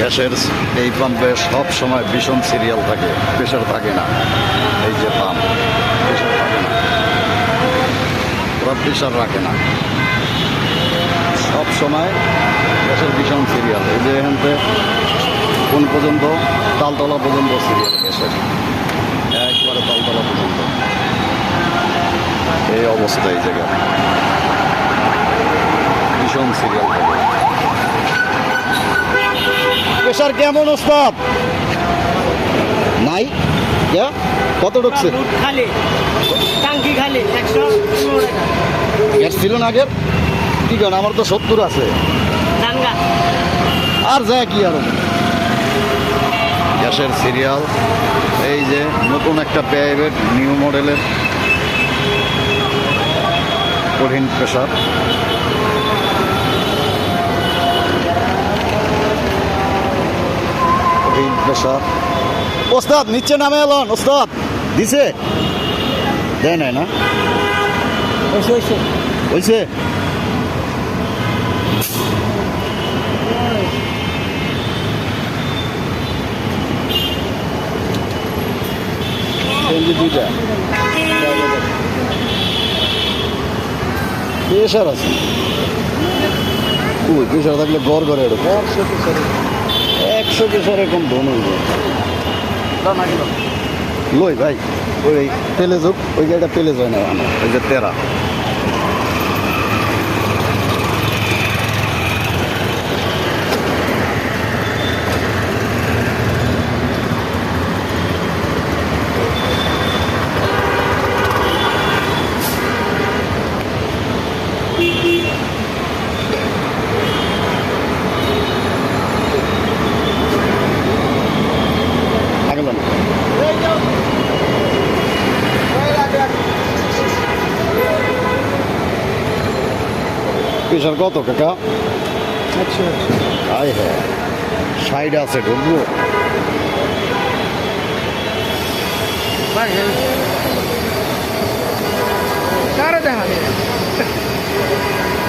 গ্যাসের এই পাম্পে সব সময় ভীষণ সিরিয়াল থাকে, প্রেশার থাকে না। এই যে পাম্প, প্রেশার থাকে না, ওরা প্রেশার রাখে না, সব সময় গ্যাসের ভীষণ সিরিয়াল। এই যে এখান থেকে কোন পর্যন্ত, তালতলা পর্যন্ত সিরিয়াল গ্যাসের, একবারে তালতলা পর্যন্ত এই অবস্থা। এই জায়গায় ভীষণ সিরিয়াল থাকে। প্রেশার কেমন ওস্তাদ? নাই কত ঢুকছে? খালি টাঙ্কি খালি 115 টাকা। গ্যাস ছিল না আগের? কি কারণ আমার তো 70 আছে। ডাঙ্গা আর যায় কি আর গ্যাসের সিরিয়াল। এই যে নতুন একটা প্রাইভেট নিউ মডেলের কঠিন প্রেশার। কঠিন প্রেশার। ওস্তাদ নিচে নামে এলন? ওস্তাদ দিছে? দেয় নাই না? হয়েছে? দুইটা প্রেশার আছে। ওই প্রেশার থাকলে গড় করে 100 প্রেশার এরকম ধন হইবে। লই ভাই ওই পেলে যোগ, ওই জায়গাটা পেলে যায় না, ওই যে তেরা। প্রেশার কত কাকা? আয় হ্যাঁ, সাইড আছে ঢুকবো।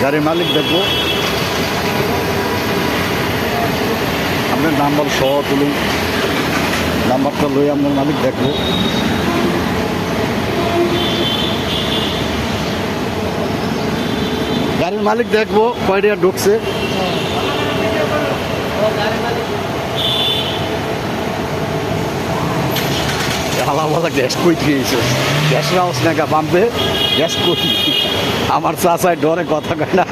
গাড়ির মালিক দেখবো, আপনার নাম্বার সহ তুলুন, নাম্বারটা লই আপনার মালিক দেখবো। গাড়ির মালিক দেখবো কয়টা ঢুকছে। আলাদা গ্যাস কই দিয়েছে, গ্যাস হাউস নাকা পাম্পে গ্যাস কই। আমার চাচায় ডরে কথা কয় না,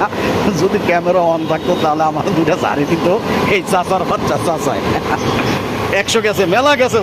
যদি ক্যামেরা অন থাকতো তাহলে আমার দুটা সারি দিত। এই চাচার বাচ্চা চাচায় 100 গেছে, মেলা গেছে।